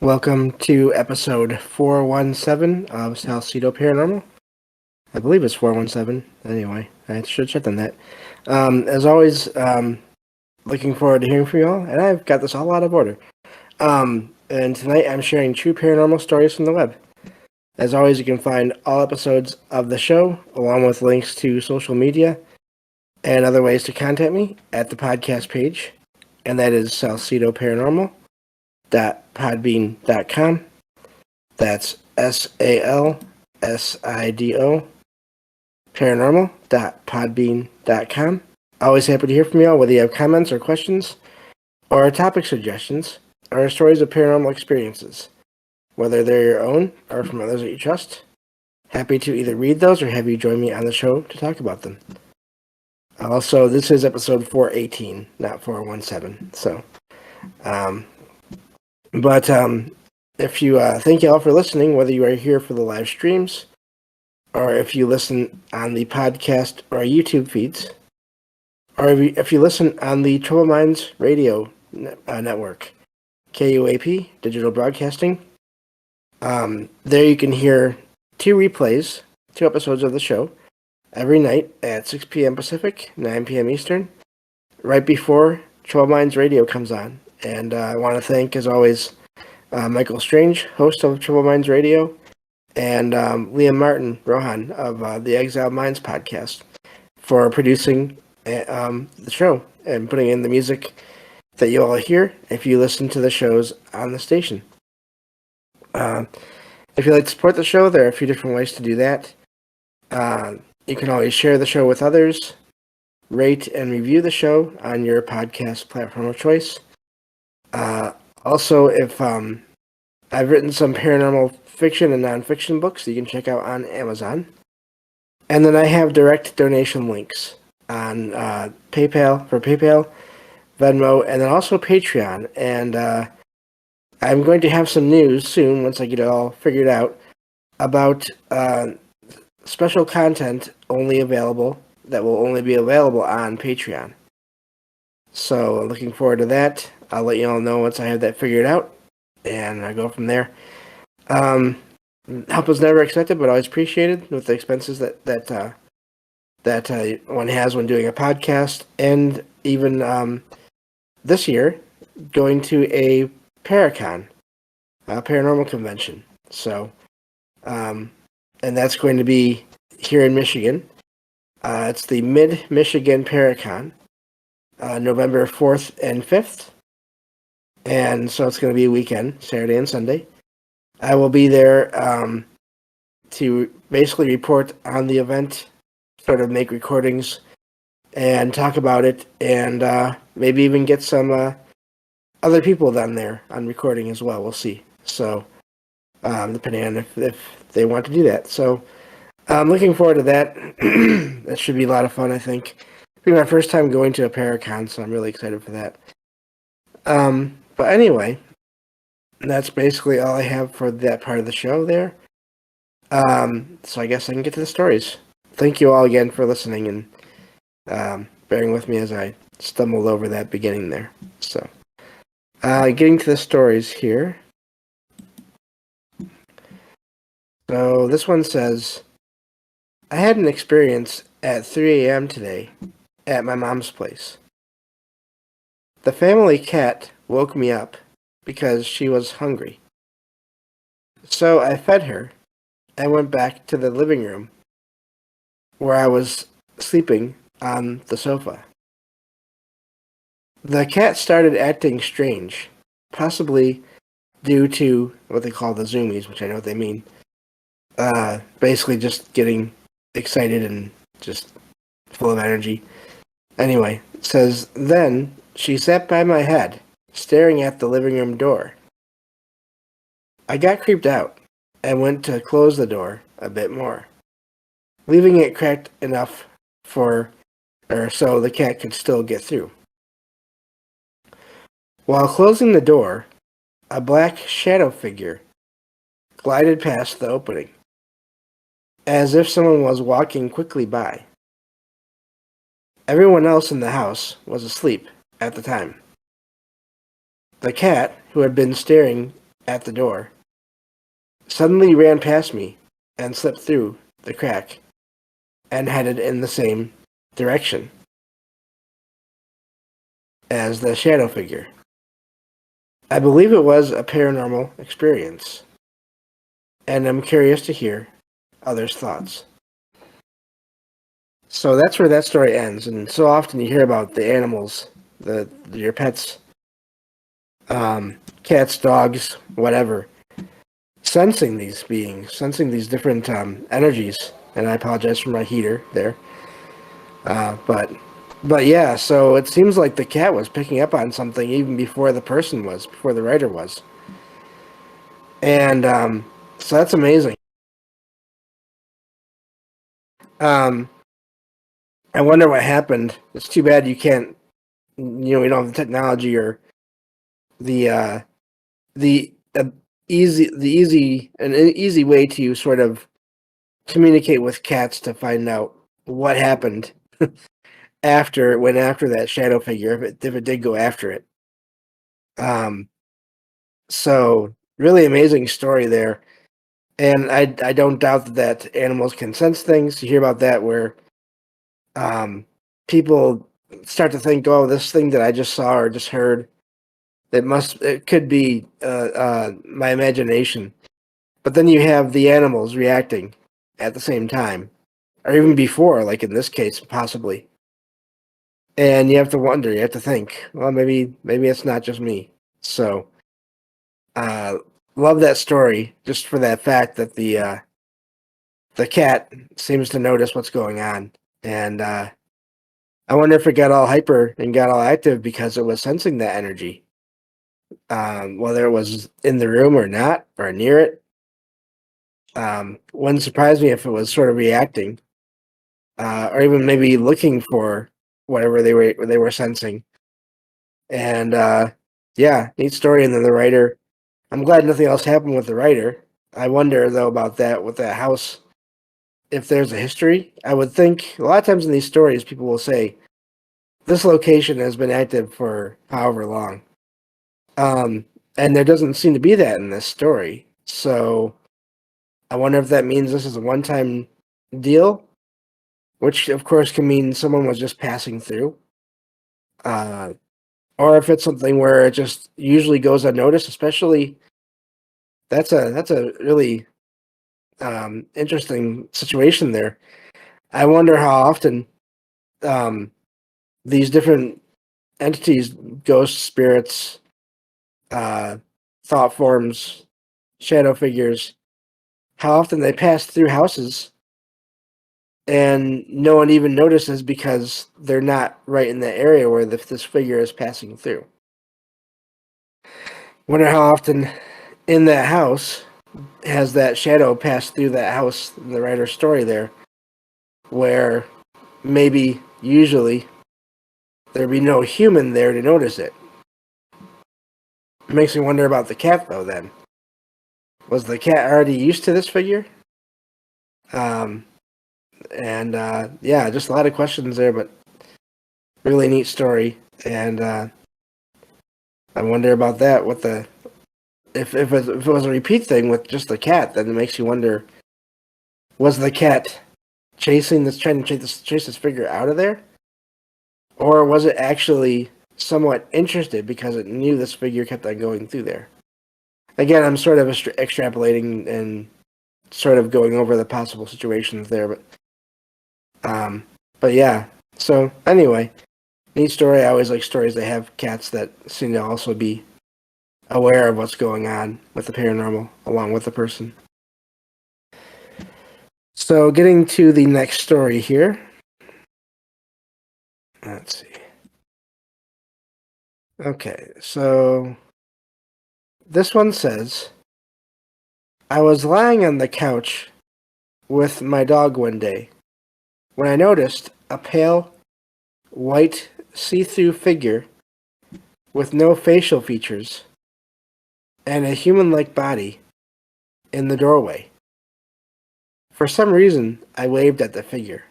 Welcome to episode 417 of Salcedo Paranormal. I believe it's 417. Anyway, I should check on that. As always, looking forward to hearing from you all, and I've got this all out of order. And tonight I'm sharing true paranormal stories from the web. As always, you can find all episodes of the show, along with links to social media and other ways to contact me at the podcast page, and that is salcido.podbean.com. That's SALSIDO paranormal.podbean.com. Always happy to hear from you all, whether you have comments or questions, or topic suggestions, or stories of paranormal experiences, whether they're your own or from others that you trust. Happy to either read those or have you join me on the show to talk about them. Also, this is episode 418, not 417. So, if you thank you all for listening, whether you are here for the live streams, or if you listen on the podcast or YouTube feeds, or if you listen on the Troubled Minds Radio network, KUAP, Digital Broadcasting. There you can hear two episodes of the show, every night at 6 p.m. Pacific, 9 p.m. Eastern, right before Troubled Minds Radio comes on. And I want to thank, as always, Michael Strange, host of Troubled Minds Radio, and Liam Martin, Rohan, of the Exiled Minds podcast, for producing the show and putting in the music that you all hear if you listen to the shows on the station. If you'd like to support the show, there are a few different ways to do that. You can always share the show with others, rate and review the show on your podcast platform of choice. Also, if I've written some paranormal fiction and nonfiction books that you can check out on Amazon. And then I have direct donation links on PayPal, Venmo, and then also Patreon. And I'm going to have some news soon, once I get it all figured out, about special content that will only be available on Patreon. So looking forward to that. I'll let you all know once I have that figured out, and I go from there. Help is never expected, but always appreciated with the expenses that one has when doing a podcast, and even this year going to a Paracon, a paranormal convention. So, and that's going to be here in Michigan. It's the Mid-Michigan Paracon, November 4th and 5th. And so it's going to be a weekend, Saturday and Sunday. I will be there to basically report on the event, sort of make recordings and talk about it, and maybe even get some other people down there on recording as well. We'll see. So, depending on if they want to do that. So, I'm looking forward to that. That should be a lot of fun, I think. It'll be my first time going to a Paracon, so I'm really excited for that. But anyway, that's basically all I have for that part of the show there. So I guess I can get to the stories. Thank you all again for listening and bearing with me as I stumbled over that beginning there. So, getting to the stories here. So this one says, I had an experience at 3 a.m. today at my mom's place. The family cat woke me up because she was hungry. So I fed her and went back to the living room where I was sleeping on the sofa. The cat started acting strange, possibly due to what they call the zoomies, which I know what they mean. Basically just getting excited and just full of energy. Anyway, it says, then she sat by my head, staring at the living room door. I got creeped out and went to close the door a bit more, leaving it cracked enough so the cat could still get through. While closing the door, a black shadow figure glided past the opening, as if someone was walking quickly by. Everyone else in the house was asleep at the time. The cat, who had been staring at the door suddenly ran past me and slipped through the crack and headed in the same direction as the shadow figure. I believe it was a paranormal experience, and I'm curious to hear others' thoughts. So that's where that story ends. And so often you hear about the animals, your pets, cats, dogs, whatever, sensing these beings, sensing these different energies. And I apologize for my heater there. But yeah, so it seems like the cat was picking up on something even before the person was, before the writer was. And so that's amazing. Um, I wonder what happened. It's too bad you can't, we don't have the technology or the the an easy way to sort of communicate with cats to find out what happened after that shadow figure if it did go after it. Um, so really amazing story there, and I don't doubt that animals can sense things. You hear about that where people start to think, oh, this thing that I just saw or just heard, it could be my imagination. But then you have the animals reacting at the same time, or even before, like in this case, possibly. And you have to wonder, you have to think, well, maybe it's not just me. So, uh, love that story just for that fact that the cat seems to notice what's going on, and I wonder if it got all hyper and got all active because it was sensing that energy, whether it was in the room or not, or near it. Wouldn't surprise me if it was sort of reacting, or even maybe looking for whatever they were sensing. And yeah, neat story. And then the writer, I'm glad nothing else happened with the writer. I wonder though about that with that house. If there's a history, I would think a lot of times in these stories, people will say this location has been active for however long, and there doesn't seem to be that in this story. So I wonder if that means this is a one-time deal, which of course can mean someone was just passing through, uh, or if it's something where it just usually goes unnoticed. Especially that's a really interesting situation there. I wonder how often um, these different entities, ghosts, spirits, uh, thought forms, shadow figures, how often they pass through houses and no one even notices because they're not right in the area where this figure is passing through. Wonder how often in that house has that shadow passed through that house in the writer's story there, where maybe usually there'd be no human there to notice it. It makes me wonder about the cat though then. Was the cat already used to this figure? Um, and yeah, just a lot of questions there, but really neat story. And I wonder about that. What the if it was a repeat thing with just the cat, then it makes you wonder: was the cat trying to chase this figure out of there, or was it actually somewhat interested because it knew this figure kept on going through there? Again, I'm sort of extrapolating and sort of going over the possible situations there, um, but yeah. So anyway, neat story. I always like stories that have cats that seem to also be aware of what's going on with the paranormal along with the person. So getting to the next story here. Let's see. Okay, so this one says, I was lying on the couch with my dog one day when I noticed a pale, white, see-through figure with no facial features and a human-like body in the doorway. For some reason, I waved at the figure.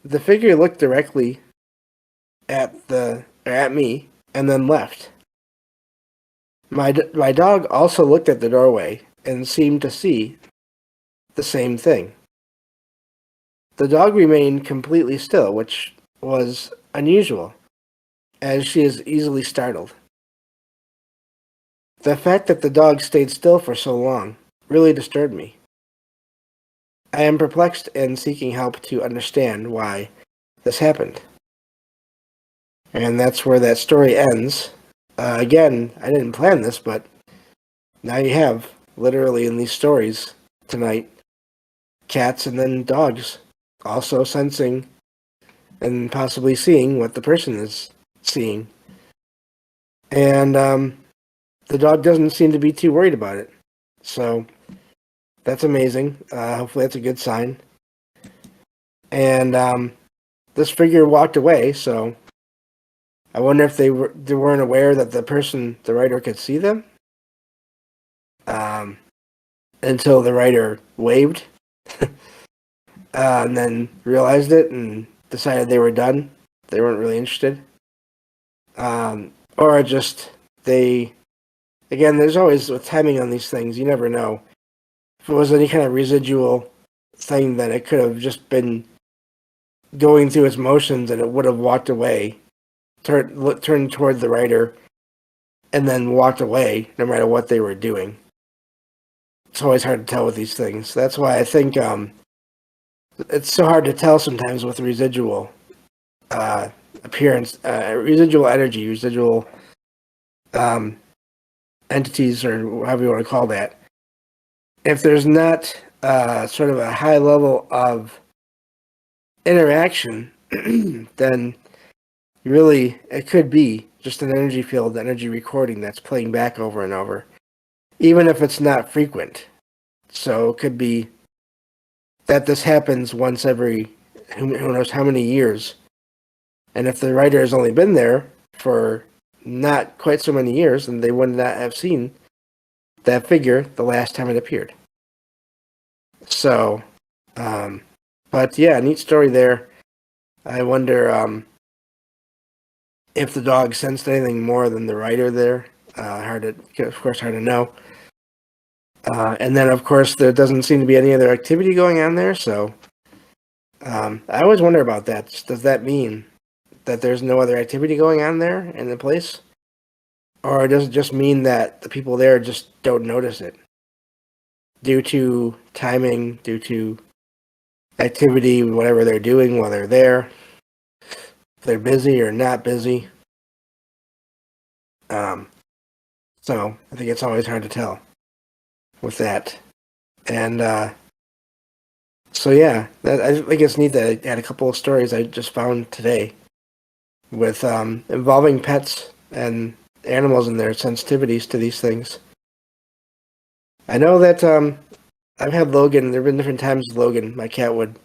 The figure looked directly at me and then left. My dog also looked at the doorway and seemed to see the same thing. The dog remained completely still, which was unusual, as she is easily startled. The fact that the dog stayed still for so long really disturbed me. I am perplexed and seeking help to understand why this happened. And that's where that story ends. Again, I didn't plan this, but now you have, literally in these stories tonight, cats and then dogs also sensing and possibly seeing what the person is seeing. And the dog doesn't seem to be too worried about it. So that's amazing. Hopefully that's a good sign. And this figure walked away, so I wonder if they weren't aware that the writer could see them, until the writer waved, and then realized it and decided they were done. They weren't really interested. Or just they, again, there's always with timing on these things, you never know. If it was any kind of residual thing, then it could have just been going through its motions and it would have walked away, turned toward the writer, and then walked away no matter what they were doing. It's always hard to tell with these things. That's why I think it's so hard to tell sometimes with residual appearance, residual energy, residual entities, or however you want to call that. If there's not sort of a high level of interaction, then really it could be just an energy field, energy recording that's playing back over and over, even if it's not frequent. So it could be that this happens once every who knows how many years. And if the writer has only been there for not quite so many years, then they would not have seen that figure the last time it appeared. So, but yeah, neat story there. I wonder if the dog sensed anything more than the writer there. Of course, hard to know. And then, of course, there doesn't seem to be any other activity going on there. So, I always wonder about that. Does that mean that there's no other activity going on there in the place? Or does it just mean that the people there just don't notice it? Due to timing, due to activity, whatever they're doing while they're there, if they're busy or not busy. So I think it's always hard to tell with that. And so yeah, I think it's neat that I had a couple of stories I just found today with involving pets and animals and their sensitivities to these things. I know that I've had Logan, there have been different times Logan, my cat, would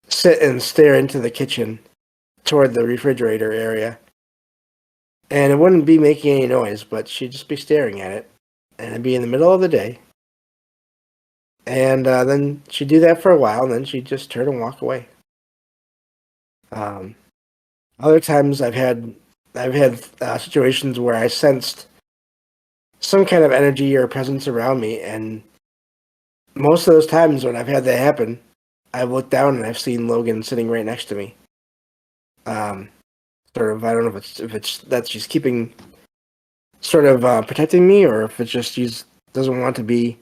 sit and stare into the kitchen toward the refrigerator area. And it wouldn't be making any noise, but she'd just be staring at it. And it'd be in the middle of the day. And then she'd do that for a while, and then she'd just turn and walk away. Other times I've had situations where I sensed some kind of energy or presence around me, and most of those times when I've had that happen, I've looked down and I've seen Logan sitting right next to me. Sort of, I don't know if it's that she's keeping, sort of protecting me, or if it's just she doesn't want to be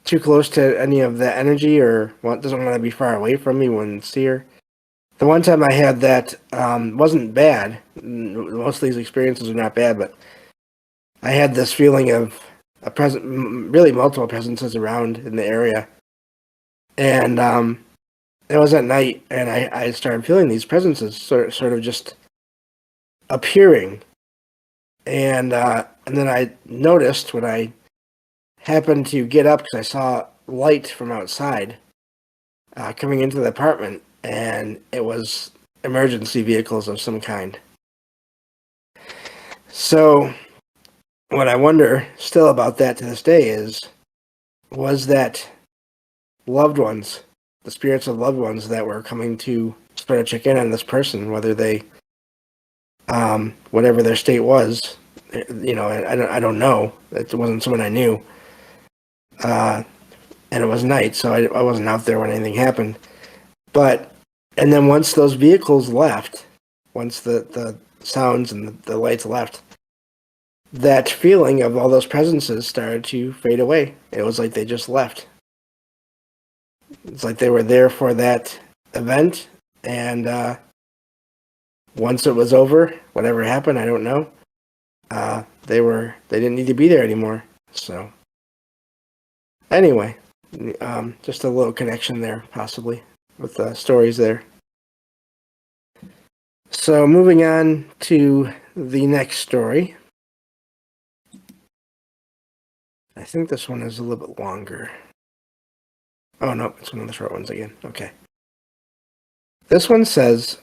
too close to any of the energy, or doesn't want to be far away from me when I see her. The one time I had that wasn't bad. Most of these experiences are not bad, but I had this feeling of really multiple presences around in the area. And it was at night, and I started feeling these presences sort of just appearing. And then I noticed when I happened to get up, because I saw light from outside coming into the apartment, and it was emergency vehicles of some kind. So what I wonder still about that to this day is, was that loved ones, the spirits of loved ones that were coming to sort of check in on this person, whether they, whatever their state was, I don't know. It wasn't someone I knew. And it was night, so I wasn't out there when anything happened. But, and then once those vehicles left, once the sounds and the lights left, that feeling of all those presences started to fade away. It was like they just left. It's like they were there for that event, and once it was over, whatever happened, I don't know. They didn't need to be there anymore. So anyway, just a little connection there, possibly, with the stories there. So moving on to the next story. I think this one is a little bit longer. Oh, no, it's one of the short ones again. Okay. This one says,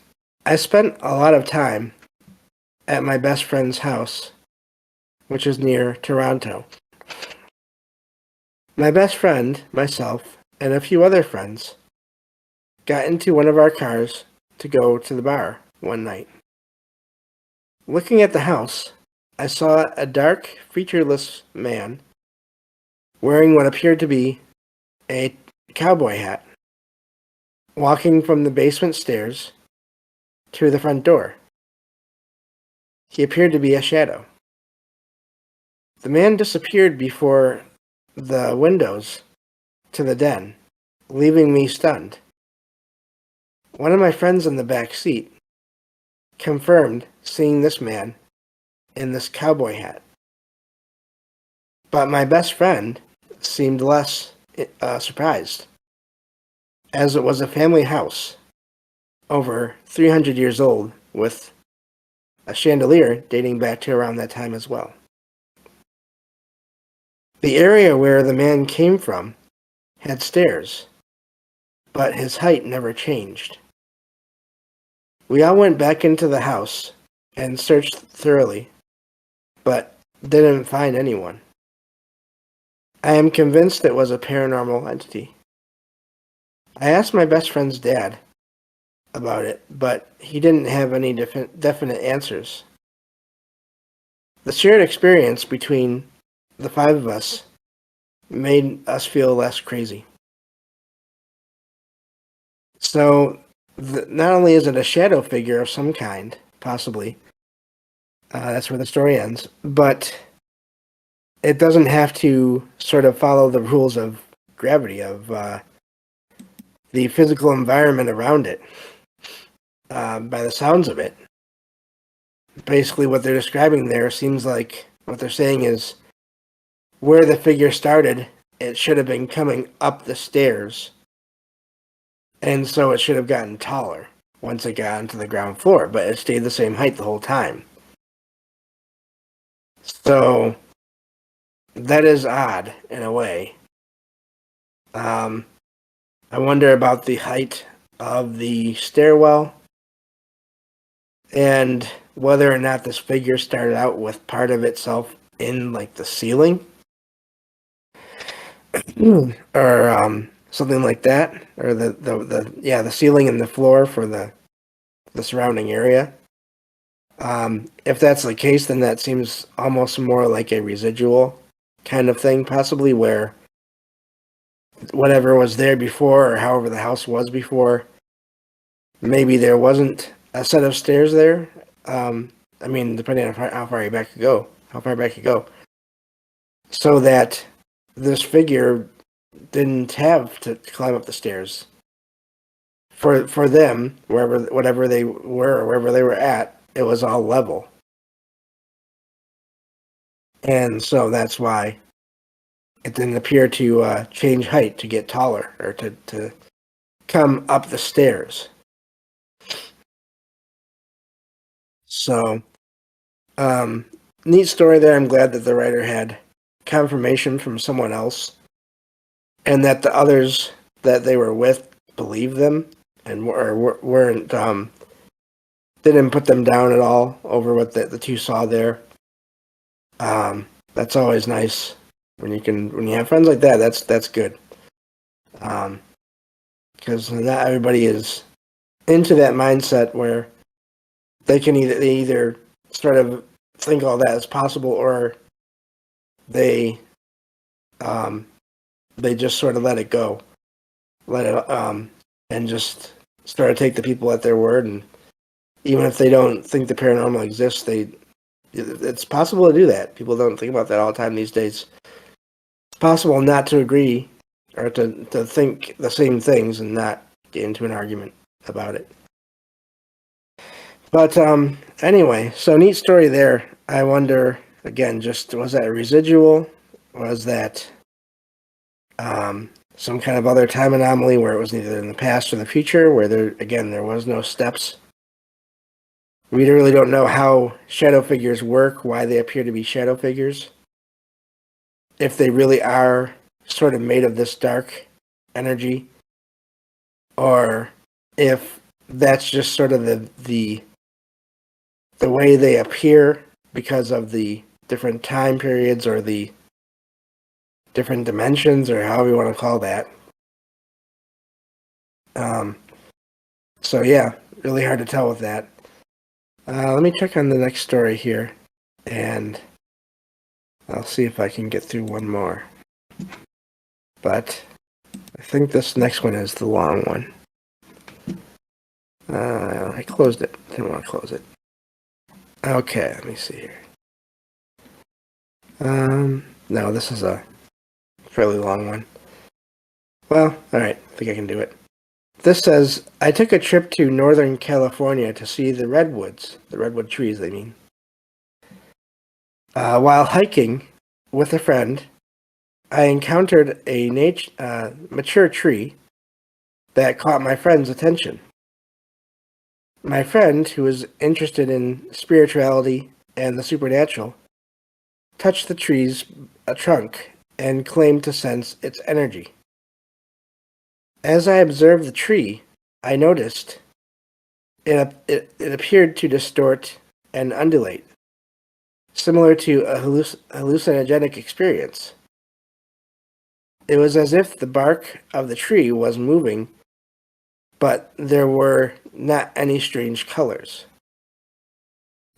I spent a lot of time at my best friend's house, which is near Toronto. My best friend, myself, and a few other friends got into one of our cars to go to the bar one night. Looking at the house, I saw a dark, featureless man wearing what appeared to be a cowboy hat, walking from the basement stairs to the front door. He appeared to be a shadow. The man disappeared before the windows to the den, leaving me stunned. One of my friends in the back seat confirmed seeing this man in this cowboy hat. But my best friend seemed less surprised, as it was a family house over 300 years old with a chandelier dating back to around that time as well. The area where the man came from had stairs, but his height never changed. We all went back into the house and searched thoroughly, but didn't find anyone. I am convinced it was a paranormal entity. I asked my best friend's dad about it, but he didn't have any definite answers. The shared experience between the five of us made us feel less crazy. So, not only is it a shadow figure of some kind, possibly, that's where the story ends, but it doesn't have to sort of follow the rules of gravity, of the physical environment around it, by the sounds of it. Basically, what they're describing there seems like what they're saying is where the figure started, it should have been coming up the stairs, and so it should have gotten taller once it got onto the ground floor, but it stayed the same height the whole time. So that is odd in a way. I wonder about the height of the stairwell and whether or not this figure started out with part of itself in like the ceiling or something like that, or the ceiling and the floor for the surrounding area. If that's the case, then that seems almost more like a residual kind of thing, possibly where whatever was there before, or however the house was before, maybe there wasn't a set of stairs there. I mean, depending on how far back you go, so that this figure didn't have to climb up the stairs. For them, whatever they were, or wherever they were at, it was all level. And so that's why it didn't appear to change height to get taller, or to come up the stairs. So, neat story there. I'm glad that the writer had confirmation from someone else, and that the others that they were with believed them and weren't didn't put them down at all over what the two saw there. That's always nice when you have friends like that. That's good. Because not everybody is into that mindset where they either sort of think all that is possible, or they just sort of let it go, and just start to take the people at their word. And even if they don't think the paranormal exists, it's possible to do that. People don't think about that all the time these days. It's possible not to agree or to think the same things and not get into an argument about it. But anyway, so neat story there. I wonder, again, just was that a residual? Was that some kind of other time anomaly where it was either in the past or the future, where there was no steps? We really don't know how shadow figures work, why they appear to be shadow figures. If they really are sort of made of this dark energy, or if that's just sort of the way they appear because of the different time periods or the different dimensions, or however you want to call that. So yeah, really hard to tell with that. Let me check on the next story here, and I'll see if I can get through one more. But I think this next one is the long one. I closed it. Didn't want to close it. Okay, let me see here. No, this is a fairly long one. Well, alright, I think I can do it. This says, I took a trip to Northern California to see the redwoods, the redwood trees, I mean. While hiking with a friend, I encountered a mature tree that caught my friend's attention. My friend, who was interested in spirituality and the supernatural, touched the tree's trunk and claimed to sense its energy. As I observed the tree, I noticed it appeared to distort and undulate, similar to a hallucinogenic experience. It was as if the bark of the tree was moving, but there were not any strange colors.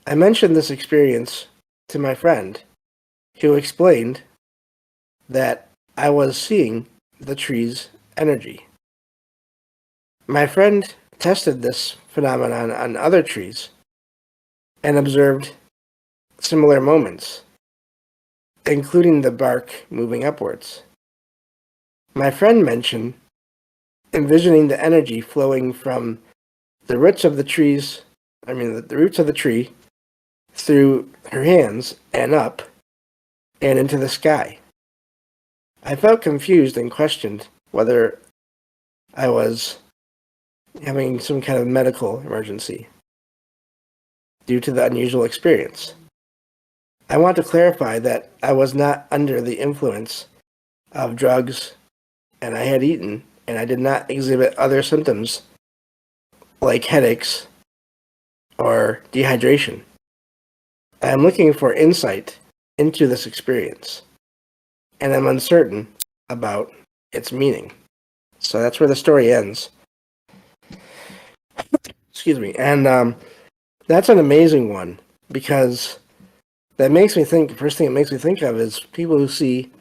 I mentioned this experience to my friend, who explained that I was seeing the tree's energy. My friend tested this phenomenon on other trees and observed similar moments, including the bark moving upwards. My friend mentioned envisioning the energy flowing from the roots of the roots of the tree through her hands and up and into the sky. I felt confused and questioned whether I was having some kind of medical emergency due to the unusual experience. I want to clarify that I was not under the influence of drugs, and I had eaten, and I did not exhibit other symptoms like headaches or dehydration. I am looking for insight into this experience, and I'm uncertain about its meaning. So that's where the story ends. Excuse me. And that's an amazing one, because that makes me think, the first thing it makes me think of is people who see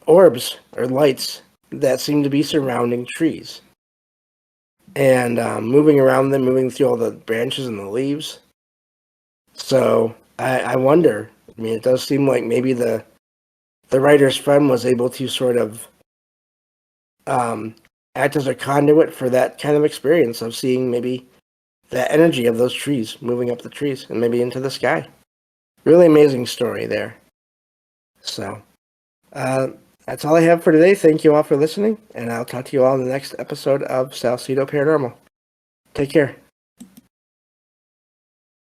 orbs or lights that seem to be surrounding trees and moving around them, moving through all the branches and the leaves. So I wonder, it does seem like maybe the writer's friend was able to sort of act as a conduit for that kind of experience of seeing maybe that energy of those trees moving up the trees and maybe into the sky. Really amazing story there. So that's all I have for today. Thank you all for listening, and I'll talk to you all in the next episode of Salcedo Paranormal. Take care.